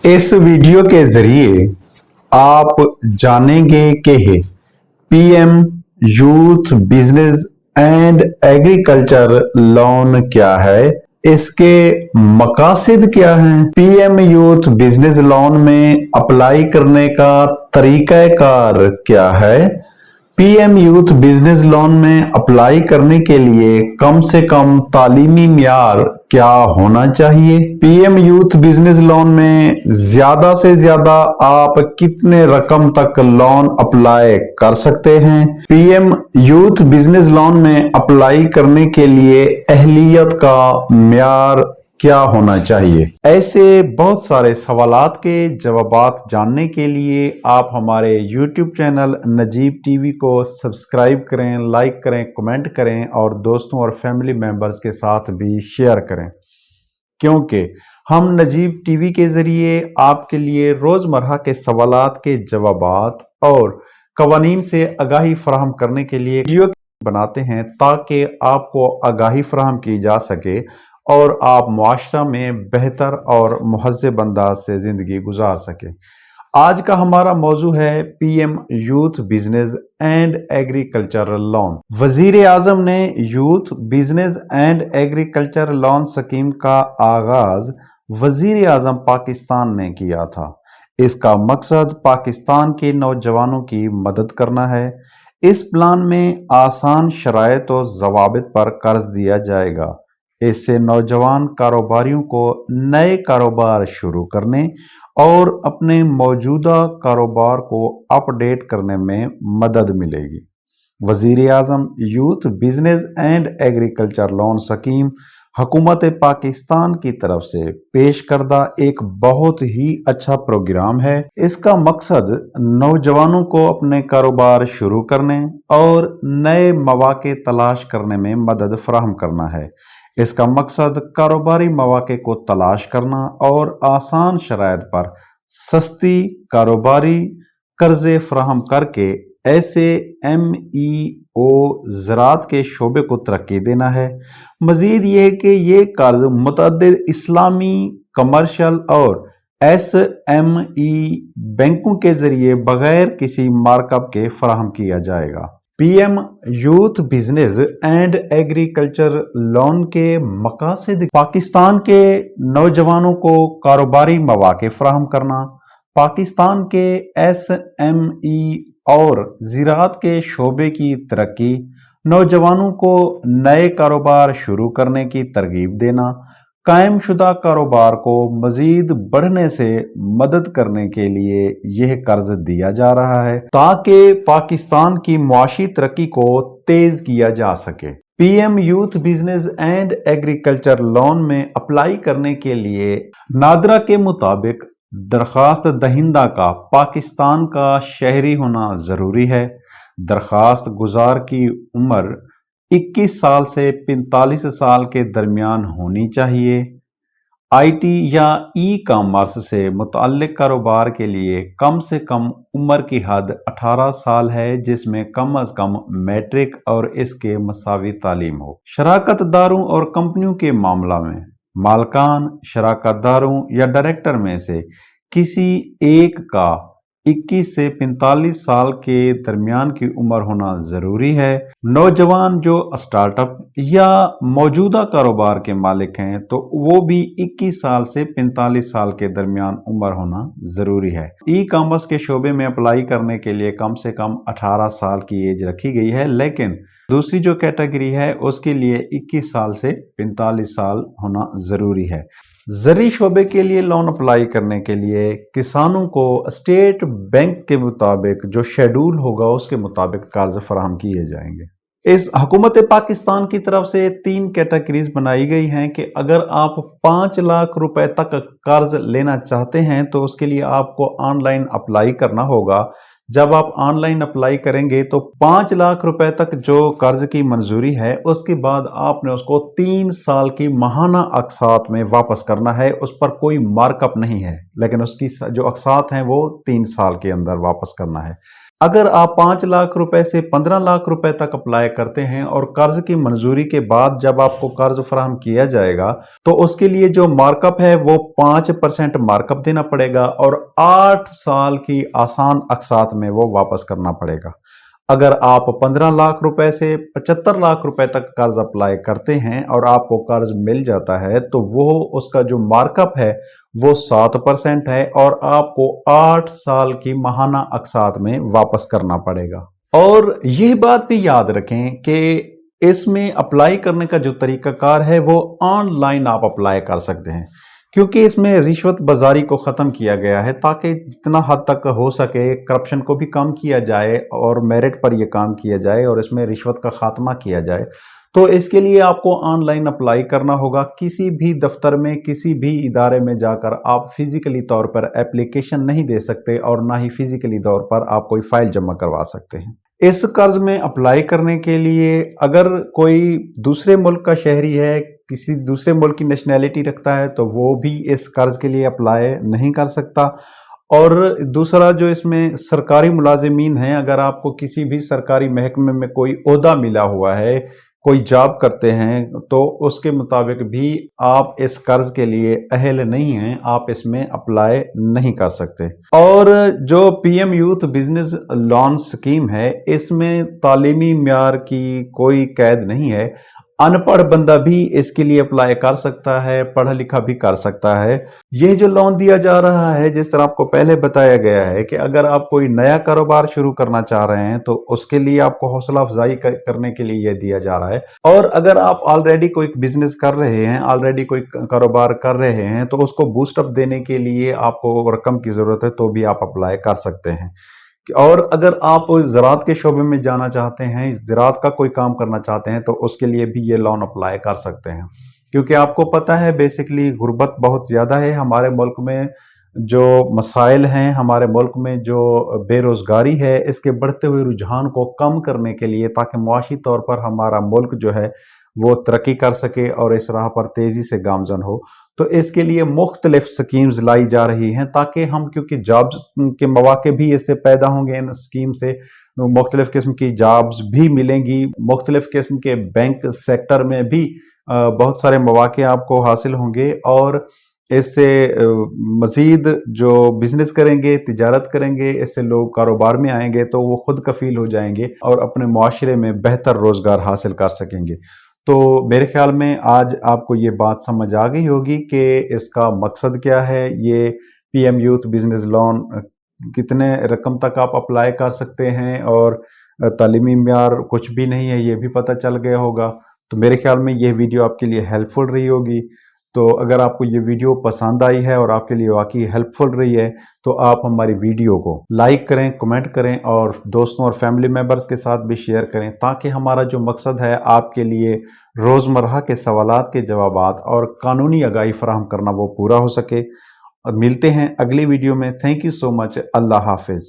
इस वीडियो के जरिए आप जानेंगे कि PM youth business and agriculture loan क्या है, इसके मकासद क्या हैं, पीएम यूथ बिजनेस लोन में अप्लाई करने का तरीकाकार क्या है, पीएम यूथ बिजनेस लोन में अप्लाई करने के लिए कम से कम तालीमी मियार क्या होना चाहिए, पीएम यूथ बिजनेस लोन में ज्यादा से ज्यादा आप कितने रकम तक लोन अप्लाई कर सकते हैं, पीएम यूथ बिजनेस लोन में अप्लाई करने के लिए अहलियत का मियार क्या होना चाहिए। ऐसे बहुत सारे सवालात के जवाबात जानने के लिए आप हमारे YouTube चैनल नजीब टीवी को सब्सक्राइब करें, लाइक करें, कमेंट करें और दोस्तों और फैमिली मेंबर्स के साथ भी शेयर करें, क्योंकि हम नजीब टीवी के जरिए आपके लिए रोजमर्रा के सवालात के जवाबात और कवानीन से आगाही फराहम करने के लिए वीडियो बनाते हैं ताकि आपको आगाही फराहम की जा सके और आप मुआशरा में बेहतर और मुहज़्ज़ब अंदाज से ज़िंदगी गुजार सकें। आज का हमारा मौजू है PM youth business and agricultural loan. वजीर आजम ने youth business and agriculture loan scheme का आगाज वजीर आजम पाकिस्तान ने किया था। इसका मकसद पाकिस्तान के नौजवानों की मदद करना है। इस प्लान में आसान शराइत और ज़वाबित पर कर्ज दिया जाएगा। इससे नौजवान कारोबारियों को नए कारोबार शुरू करने और अपने मौजूदा कारोबार को अपडेट करने में मदद मिलेगी। वजीर आजम youth business and agriculture loan scheme हुकूमत पाकिस्तान की तरफ से पेश करदा एक बहुत ही अच्छा प्रोग्राम है। इसका मकसद नौजवानों को अपने कारोबार शुरू करने और नए मौके तलाश करने में मदद फराहम करना है। इसका मकसद कारोबारी मौके को तलाश करना और आसान शराइत पर सस्ती कारोबारी कर्जे फराहम करके ऐसे ME-O ज़राअत के शोबे को तरक्की देना है। मजीद ये कि ये कर्ज मुतअद्दिद इस्लामी, कमर्शियल और SME बैंकों के जरिए बगैर किसी मार्कअप के फराहम किया जाएगा। PM youth business and agriculture loan के मकासद पाकिस्तान के नौजवानों को कारोबारी मौके फराहम करना, पाकिस्तान के SME और ज़राअत के शोबे की तरक्की, नौजवानों को नए कारोबार शुरू करने की तरगीब देना, कायम शुदा कारोबार को मजीद बढ़ने से मदद करने के लिए यह कर्ज दिया जा रहा है ताकि पाकिस्तान की मुआशी तरक्की को तेज किया जा सके। PM youth business and agriculture loan में अप्लाई करने के लिए नादरा के मुताबिक दरखास्त दहिंदा का पाकिस्तान का शहरी होना जरूरी है। दरखास्त गुजार की उम्र 21 साल से 45 साल के दरमियान होनी चाहिए। IT या ई-कॉमर्स से मुतअल्लिक कारोबार के लिए कम से कम उम्र की हद 18 साल है, जिसमें कम अज कम मैट्रिक और इसके मसावी तालीम हो। शराकतदारों और कंपनियों के मामला में मालकान, शराकतदारों या डायरेक्टर में से किसी एक का 21 से 45 साल के दरमियान की उम्र होना जरूरी है। नौजवान जो स्टार्टअप या मौजूदा कारोबार के मालिक हैं तो वो भी 21 साल से 45 साल के दरमियान उम्र होना जरूरी है। ई-कॉमर्स के शोबे में अप्लाई करने के लिए कम से कम 18 साल की एज रखी गई है, लेकिन दूसरी जो कैटेगरी है उसके लिए 21 साल से 45 साल होना जरूरी है। ज़री शोबे के लिए लोन अप्लाई करने के लिए किसानों को स्टेट बैंक के मुताबिक जो शेड्यूल होगा उसके मुताबिक कर्ज फराहम किए जाएंगे। इस हुकूमत पाकिस्तान की तरफ से 3 कैटेगरीज बनाई गई हैं कि अगर आप 5 लाख रुपए तक कर्ज लेना चाहते हैं तो उसके लिए आपको ऑनलाइन अप्लाई करना होगा। जब आप ऑनलाइन अप्लाई करेंगे तो 5 लाख रुपए तक जो कर्ज की मंजूरी है उसके बाद आपने उसको 3 साल की माहाना अक़सात में वापस करना है। उस पर कोई मार्कअप नहीं है, लेकिन उसकी जो अक़सात हैं वो 3 साल के अंदर वापस करना है। अगर आप 5 लाख रुपए से 15 लाख रुपए तक अप्लाई करते हैं और कर्ज की मंजूरी के बाद जब आपको कर्ज फराहम किया जाएगा तो उसके लिए जो मार्कअप है वो 5% मार्कअप देना पड़ेगा और 8 साल की आसान अक़सात में वो वापस करना पड़ेगा। अगर आप 15 लाख रुपए से 75 लाख रुपए तक कर्ज अप्लाई करते हैं और आपको कर्ज मिल जाता है तो वो उसका जो मार्कअप है वो 7% है और आपको 8 साल की माहाना अक़सात में वापस करना पड़ेगा। और ये बात भी याद रखें कि इसमें अप्लाई करने का जो तरीकाकार है वो ऑनलाइन आप अप्लाई कर सकते हैं, क्योंकि इसमें रिश्वत बाजारी को ख़त्म किया गया है ताकि जितना हद तक हो सके करप्शन को भी कम किया जाए और मेरिट पर यह काम किया जाए और इसमें रिश्वत का खात्मा किया जाए। तो इसके लिए आपको ऑनलाइन अप्लाई करना होगा। किसी भी दफ्तर में, किसी भी इदारे में जाकर आप फिजिकली तौर पर एप्लीकेशन नहीं दे सकते और ना ही फिजिकली तौर पर आप कोई फाइल जमा करवा सकते हैं। इस कर्ज में अप्लाई करने के लिए अगर कोई दूसरे मुल्क का शहरी है, किसी दूसरे मुल्क की नेशनैलिटी रखता है तो वो भी इस कर्ज के लिए अप्लाई नहीं कर सकता। और दूसरा जो इसमें सरकारी मुलाजिमीन हैं, अगर आपको किसी भी सरकारी महकमे में कोई ओहदा मिला हुआ है, कोई जॉब करते हैं, तो उसके मुताबिक भी आप इस कर्ज के लिए अहल नहीं हैं, आप इसमें अप्लाई नहीं कर सकते। और जो PM youth business loan scheme है इसमें तालीमी म्यार की कोई कैद नहीं है। अनपढ़ बंदा भी इसके लिए अप्लाई कर सकता है, पढ़ा लिखा भी कर सकता है। यह जो लोन दिया जा रहा है, जिस तरह आपको पहले बताया गया है कि अगर आप कोई नया कारोबार शुरू करना चाह रहे हैं तो उसके लिए आपको हौसला अफजाई करने के लिए यह दिया जा रहा है। और अगर आप ऑलरेडी कोई बिजनेस कर रहे हैं, ऑलरेडी कोई कारोबार कर रहे हैं, तो उसको बूस्टअप देने के लिए आपको रकम की जरूरत है तो भी आप अप्लाई कर सकते हैं। और अगर आप ज़राअत के शोबे में जाना चाहते हैं, ज़राअत का कोई काम करना चाहते हैं तो उसके लिए भी ये लोन अप्लाई कर सकते हैं। क्योंकि आपको पता है बेसिकली गुर्बत बहुत ज़्यादा है हमारे मुल्क में, जो मसाइल हैं हमारे मुल्क में, जो बेरोज़गारी है, इसके बढ़ते हुए रुझान को कम करने के लिए ताकि मुआशी तौर पर हमारा मुल्क जो है वो तरक्की कर सके और इस राह पर तेज़ी से गामजन हो, तो इसके लिए मुख्तलिफ स्कीम्स लाई जा रही हैं ताकि हम, क्योंकि जॉब्स के मौके भी इससे पैदा होंगे इन स्कीम से, मुख्तलिफ किस्म की जॉब्स भी मिलेंगी, मुख्तलिफ किस्म के बैंक सेक्टर में भी बहुत सारे मौके आपको हासिल होंगे और इससे मज़ीद जो बिज़नेस करेंगे, तिजारत करेंगे, इससे लोग कारोबार में आएंगे तो वो खुद कफ़ील हो जाएंगे और अपने मुआशरे में बेहतर रोज़गार हासिल कर सकेंगे। तो मेरे ख्याल में आज आपको ये बात समझ आ गई होगी कि इसका मकसद क्या है, ये पीएम यूथ बिज़नेस लोन कितने रकम तक आप अप्लाई कर सकते हैं और तालीमी म्यार कुछ भी नहीं है ये भी पता चल गया होगा। तो मेरे ख्याल में ये वीडियो आपके लिए हेल्पफुल रही होगी। तो अगर आपको ये वीडियो पसंद आई है और आपके लिए वाकई हेल्पफुल रही है तो आप हमारी वीडियो को लाइक करें, कमेंट करें और दोस्तों और फैमिली मेम्बर्स के साथ भी शेयर करें ताकि हमारा जो मकसद है आपके लिए रोज़मर्रा के सवालात के जवाबात और कानूनी आगाही फराहम करना वो पूरा हो सके। और मिलते हैं अगली वीडियो में। Thank you so much. अल्लाह हाफिज़।